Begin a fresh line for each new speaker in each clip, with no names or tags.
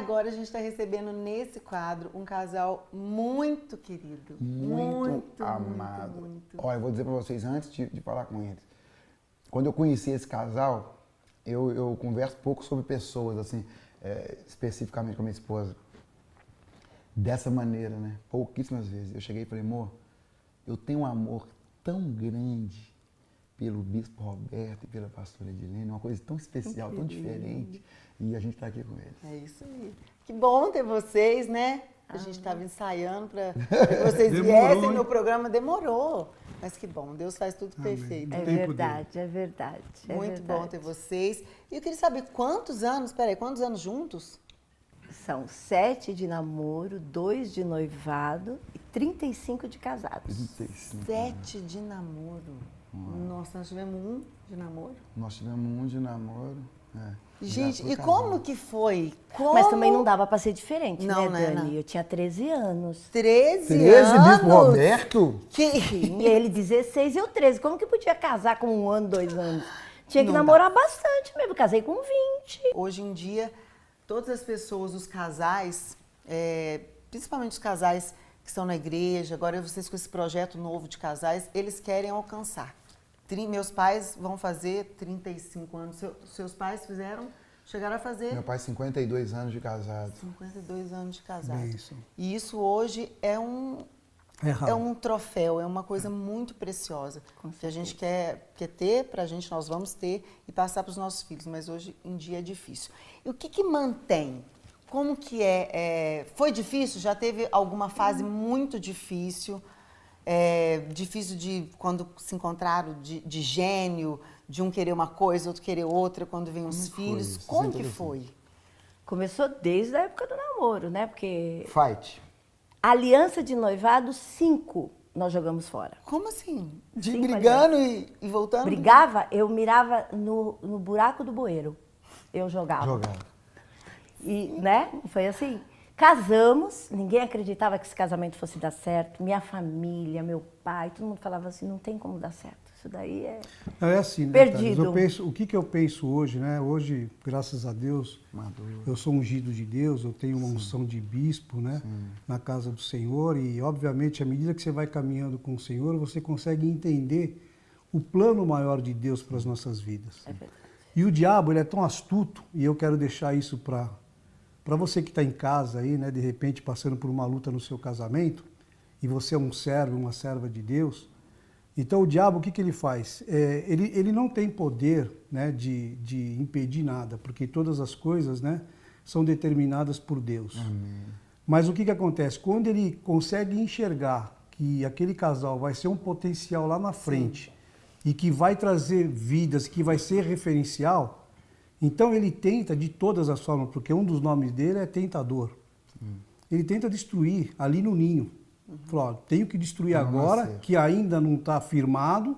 agora a gente está recebendo nesse quadro um casal muito querido.
Muito amado. Olha, eu vou dizer para vocês, antes de falar com eles, quando eu conheci esse casal, eu converso pouco sobre pessoas, assim, especificamente com a minha esposa. Dessa maneira, né? Pouquíssimas vezes. Eu cheguei e falei, amor, eu tenho um amor tão grande pelo Bispo Roberto e pela pastora Edilene, uma coisa tão especial, tão diferente, e a gente está aqui com eles.
É isso aí. Que bom ter vocês, né? A gente estava ensaiando para que vocês viessem no programa, demorou. Mas que bom, Deus faz tudo perfeito.
É verdade, é verdade.
Muito bom ter vocês. E eu queria saber quantos anos juntos?
São 7 de namoro, 2 de noivado e 35 de casados.
35.
7 de namoro. Nossa, nós tivemos um de namoro.
Nós tivemos um de namoro.
Gente, e como que foi?
Mas também não dava para ser diferente,
não,
né, Dani?
Não.
Eu tinha 13 anos.
13 anos?
Bispo Roberto?
Sim, ele 16 e eu 13. Como que podia casar com 1 ano, 2 anos? Tinha que namorar bastante mesmo. Casei com 20.
Hoje em dia, todas as pessoas, os casais, principalmente os casais que estão na igreja, agora vocês com esse projeto novo de casais, eles querem alcançar. Meus pais vão fazer 35 anos. Seus pais chegaram a fazer...
Meu pai, 52 anos de casado.
52 anos de casado.
Bem,
E isso hoje é um troféu, é uma coisa muito preciosa. Que a gente quer ter, pra gente nós vamos ter e passar para os nossos filhos, mas hoje em dia é difícil. E o que mantém? Como que foi difícil? Já teve alguma fase muito difícil? Difícil de quando se encontraram, de gênio, de um querer uma coisa, outro querer outra, quando vem os filhos. Como que foi?
Começou desde a época do namoro, né? Porque...
Fight.
Aliança de noivado, 5 nós jogamos fora.
Como assim? De
5
brigando e voltando?
Brigava, eu mirava no buraco do bueiro. Eu jogava. E, né? Foi assim. Casamos, ninguém acreditava que esse casamento fosse dar certo. Minha família, meu pai, todo mundo falava assim, não tem como dar certo. Isso daí é
assim, né,
perdido.
O que eu penso hoje, né? Hoje, graças a Deus, eu sou ungido de Deus, eu tenho uma unção de bispo, né? Na casa do Senhor e, obviamente, à medida que você vai caminhando com o Senhor, você consegue entender o plano maior de Deus para as nossas vidas.
É verdade.
E o diabo, ele é tão astuto, e eu quero deixar isso para você que está em casa aí, né, de repente passando por uma luta no seu casamento, e você é um servo, uma serva de Deus, então o diabo, o que ele faz? Ele não tem poder, né, de impedir nada, porque todas as coisas, né, são determinadas por Deus.
Amém.
Mas o que acontece? Quando ele consegue enxergar que aquele casal vai ser um potencial lá na frente, e que vai trazer vidas, que vai ser referencial, então ele tenta de todas as formas, porque um dos nomes dele é tentador. Ele tenta destruir ali no ninho. Falou, tenho que destruir agora, que ainda não está firmado,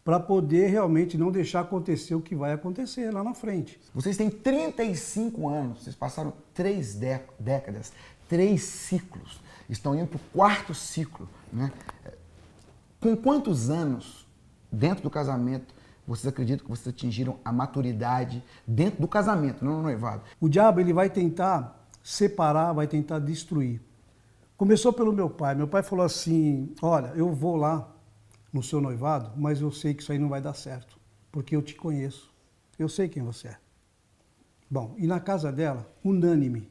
para poder realmente não deixar acontecer o que vai acontecer lá na frente.
Vocês têm 35 anos, vocês passaram 3 décadas, 3 ciclos, estão indo para o 4º ciclo, né? Com quantos anos dentro do casamento vocês acreditam que vocês atingiram a maturidade dentro do casamento, não no noivado?
O diabo, ele vai tentar separar, vai tentar destruir. Começou pelo meu pai. Meu pai falou assim, olha, eu vou lá no seu noivado, mas eu sei que isso aí não vai dar certo, porque eu te conheço. Eu sei quem você é. Bom, e na casa dela, unânime,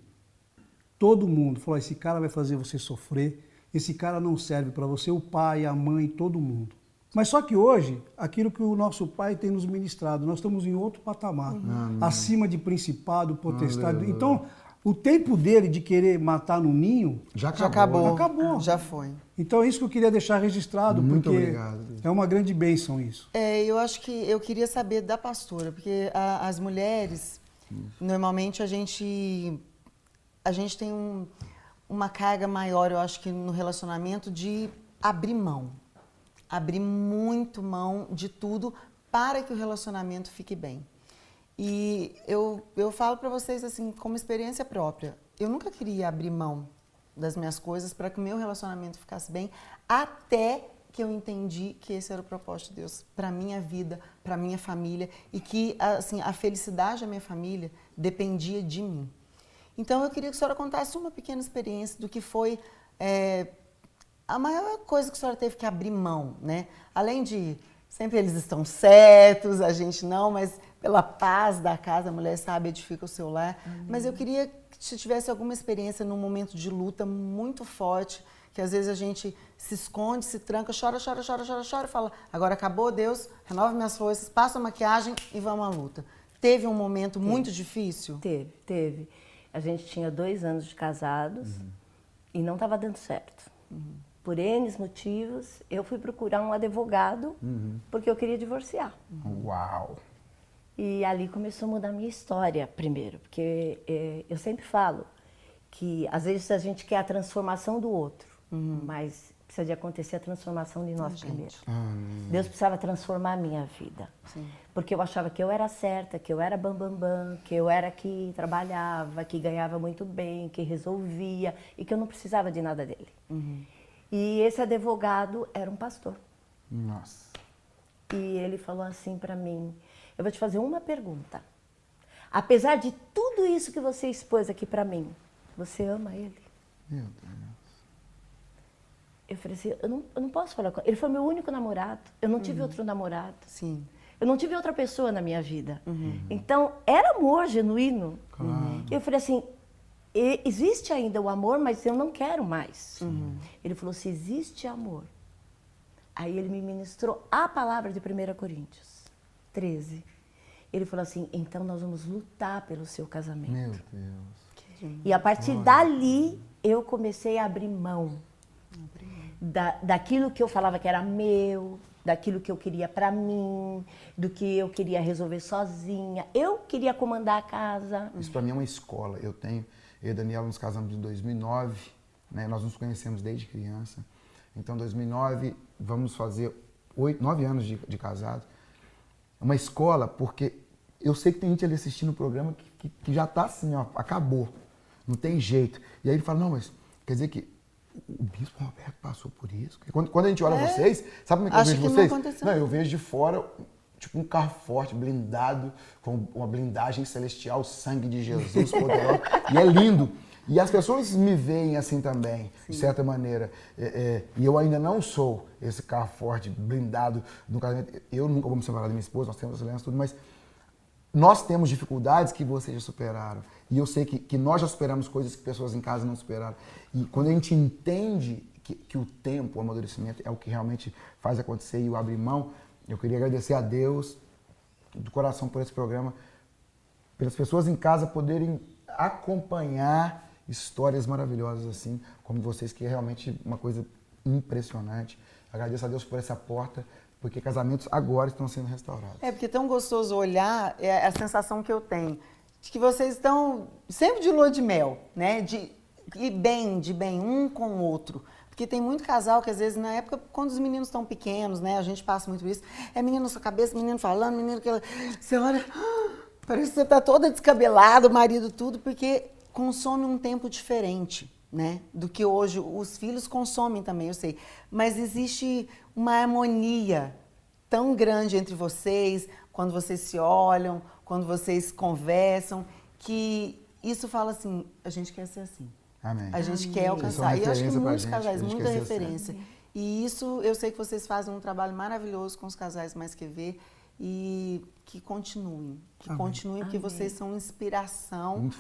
todo mundo falou, esse cara vai fazer você sofrer, esse cara não serve para você, o pai, a mãe, todo mundo. Mas só que hoje, aquilo que o nosso Pai tem nos ministrado, nós estamos em outro patamar, acima de principado, potestade. Então, o tempo dele de querer matar no ninho
já acabou.
Já foi.
Então, é isso que eu queria deixar registrado,
Muito
porque
obrigado.
É uma grande bênção isso.
Eu acho que eu queria saber da pastora, porque as mulheres, normalmente a gente tem uma carga maior, eu acho que no relacionamento, de abrir mão. Abrir muito mão de tudo para que o relacionamento fique bem. E eu falo para vocês assim, como experiência própria, eu nunca queria abrir mão das minhas coisas para que o meu relacionamento ficasse bem, até que eu entendi que esse era o propósito de Deus para a minha vida, para a minha família, e que assim, a felicidade da minha família dependia de mim. Então, eu queria que a senhora contasse uma pequena experiência do que foi a maior coisa que a senhora teve que abrir mão, né? Além de sempre eles estão certos, a gente não, mas pela paz da casa, a mulher sabe, edifica o seu lar. Mas eu queria que você tivesse alguma experiência num momento de luta muito forte, que às vezes a gente se esconde, se tranca, chora, chora, chora, chora, chora e fala, agora acabou, Deus, renova minhas forças, passa a maquiagem e vamos à luta. Teve um momento muito difícil?
Teve. A gente tinha 2 anos de casados e não estava dando certo. Por N motivos, eu fui procurar um advogado porque eu queria divorciar.
Uau!
E ali começou a mudar a minha história primeiro, porque eu sempre falo que às vezes a gente quer a transformação do outro, mas precisa de acontecer a transformação de nós primeiro. Deus precisava transformar a minha vida.
Sim.
Porque eu achava que eu era certa, que eu era bambambam, que eu era que trabalhava, que ganhava muito bem, que resolvia e que eu não precisava de nada dele. E esse advogado era um pastor.
Nossa.
E ele falou assim para mim, eu vou te fazer uma pergunta. Apesar de tudo isso que você expôs aqui para mim, você ama ele?
Meu Deus.
Eu falei assim, eu não posso falar com ele. Ele foi meu único namorado. Eu não tive outro namorado.
Sim.
Eu não tive outra pessoa na minha vida. Então, era amor genuíno.
Claro.
Eu falei assim, existe ainda o amor, mas eu não quero mais. Ele falou, se existe amor. Aí ele me ministrou a palavra de 1 Coríntios 13. Ele falou assim, então nós vamos lutar pelo seu casamento.
Meu Deus.
E a partir dali, eu comecei a abrir mão daquilo que eu falava que era meu, daquilo que eu queria para mim, do que eu queria resolver sozinha. Eu queria comandar a casa.
Isso para mim é uma escola. Eu e a Daniela nos casamos em 2009, né? Nós nos conhecemos desde criança. Então, em 2009, vamos fazer 9 anos de casado. É uma escola porque eu sei que tem gente ali assistindo o programa que já está assim, ó, acabou. Não tem jeito. E aí ele fala, não, mas quer dizer que o Bispo Roberto passou por isso? Quando a gente olha vocês, sabe como é que
Acho
eu vejo
que não
vocês?
aconteceu.
Não, eu vejo de fora, tipo um carro forte, blindado, com uma blindagem celestial, sangue de Jesus poderoso. E é lindo. E as pessoas me veem assim também, de certa maneira. E eu ainda não sou esse carro forte, blindado no casamento. Eu nunca vou me separar da minha esposa, nós temos aliança, tudo, mas nós temos dificuldades que vocês já superaram. E eu sei que nós já superamos coisas que pessoas em casa não superaram. E quando a gente entende que o tempo, o amadurecimento é o que realmente faz acontecer e o abrir mão, eu queria agradecer a Deus do coração por esse programa, pelas pessoas em casa poderem acompanhar histórias maravilhosas assim, como vocês, que é realmente uma coisa impressionante. Agradeço a Deus por essa porta, porque casamentos agora estão sendo restaurados.
Porque é tão gostoso olhar, é a sensação que eu tenho, de que vocês estão sempre de lua de mel, né? De bem um com o outro. Porque tem muito casal que às vezes na época, quando os meninos estão pequenos, né? A gente passa muito isso, é menino na sua cabeça, menino falando, menino que... Você olha, parece que você está toda descabelada, o marido tudo, porque consome um tempo diferente, né? Do que hoje os filhos consomem também, eu sei. Mas existe uma harmonia tão grande entre vocês, quando vocês se olham, quando vocês conversam, que isso fala assim, a gente quer ser assim.
Amém.
A gente quer alcançar. E eu acho que muitos casais, muita referência. E isso, eu sei que vocês fazem um trabalho maravilhoso com os casais mais que ver. E que continuem. Porque vocês são inspiração.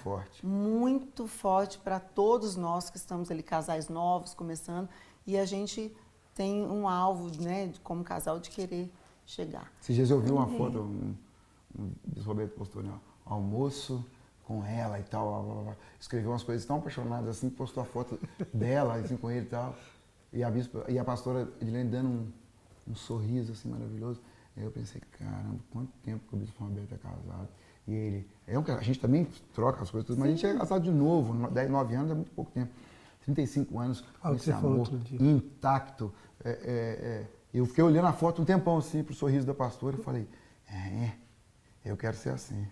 Muito forte
para todos nós que estamos ali, casais novos, começando. E a gente tem um alvo, né, como casal, de querer chegar.
Esses dias eu vi uma foto, um Roberto postou, né, almoço com ela e tal, blá, blá, blá. Escreveu umas coisas tão apaixonadas assim, postou a foto dela assim, com ele e tal. E a pastora Edilene dando um sorriso assim maravilhoso. Aí eu pensei, caramba, quanto tempo que o Bispo Roberto é casado. E ele, a gente também troca as coisas, mas a gente é casado de novo, 9 anos é muito pouco tempo. 35 anos, com esse amor intacto. Eu fiquei olhando a foto um tempão assim, pro sorriso da pastora, e falei, eu quero ser assim.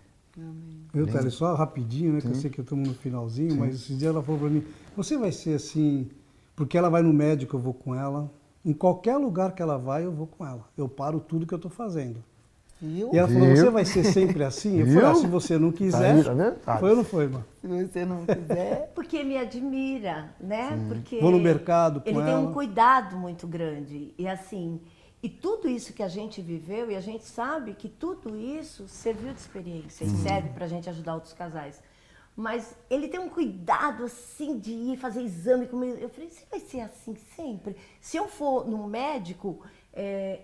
Eu, Thalys, só rapidinho, né, que eu sei que estamos no finalzinho, mas esses dias ela falou para mim, você vai ser assim, porque ela vai no médico, eu vou com ela. Em qualquer lugar que ela vai, eu vou com ela. Eu paro tudo que eu estou fazendo.
Viu?
E ela falou,
Viu?
você vai ser sempre assim? Eu falei,
Viu?
se você não quiser,
aí, tá vendo?
foi ou não foi, irmã?
Se você não quiser.
Porque me admira, né? Porque
Vou no mercado com
ele tem um
ela.
cuidado muito grande. E assim, e tudo isso que a gente viveu, e a gente sabe que tudo isso serviu de experiência e serve pra gente ajudar outros casais. Mas ele tem um cuidado assim de ir fazer exame comigo. Eu falei, você vai ser assim sempre? Se eu for no médico,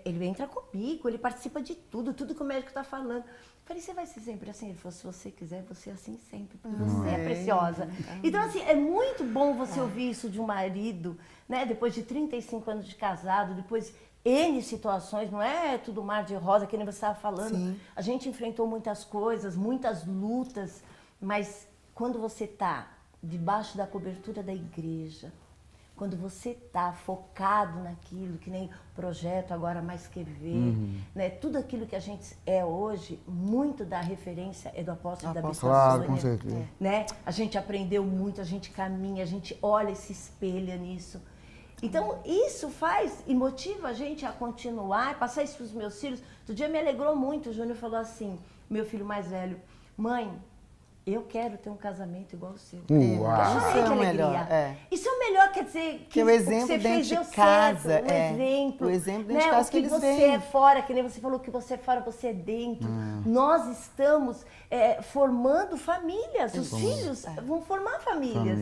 ele entra comigo, ele participa de tudo, tudo que o médico está falando. Eu falei, você vai ser sempre assim? Ele falou, se você quiser, você é assim sempre, porque você é preciosa. Então, assim, é muito bom você ouvir isso de um marido, né? Depois de 35 anos de casado, depois N situações, não é tudo mar de rosa, que nem você estava falando.
Sim.
A gente enfrentou muitas coisas, muitas lutas, mas quando você está debaixo da cobertura da igreja, quando você está focado naquilo, que nem projeto Agora Mais Que Ver, né? Tudo aquilo que a gente é hoje, muito da referência é do apóstolo Davi
Claro,
Sônia,
com certeza.
né? A gente aprendeu muito, a gente caminha, a gente olha e se espelha nisso. Então, isso faz e motiva a gente a continuar, passar isso para os meus filhos. Outro dia me alegrou muito, o Júnior falou assim, meu filho mais velho, mãe, eu quero ter um casamento igual o seu.
Uau.
Isso
Chorei
é
de
o
alegria.
melhor, é.
Isso é o melhor, quer dizer,
Que o
que
exemplo
você
dentro
fez
de
deu
casa,
certo, exemplo.
O exemplo dentro
né?
de casa
O
que eles
você
veem.
é fora, que nem você falou que você é fora, você é dentro. Nós estamos formando famílias, os filhos vão formar famílias.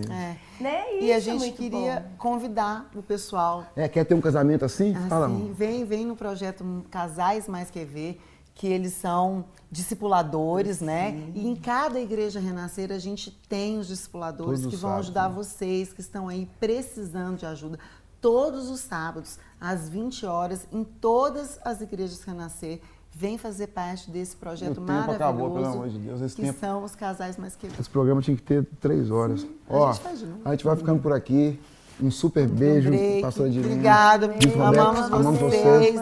Né?
E a
isso é
gente
muito
queria
bom.
convidar o pessoal.
Quer ter um casamento assim? Fala,
Assim,
amor.
vem no projeto Casais Mais Que Ver, que eles são discipuladores, né? E em cada igreja renascer a gente tem os discipuladores
Todos
que
os
vão
sábados,
ajudar
né?
vocês que estão aí precisando de ajuda. Todos os sábados, às 20 horas, em todas as igrejas renascer, vem fazer parte desse projeto
O tempo
maravilhoso.
acabou, pelo amor de Deus. Esse
que
tempo-
são os Casais Mais Que Ver.
Esse programa tinha que ter 3 horas.
a gente faz de novo.
A gente vai ficando por aqui. Um super beijo,
Break.
pastora Direne.
Obrigada,
Bispo Roberto,
amamos
amamos
vocês.
vocês.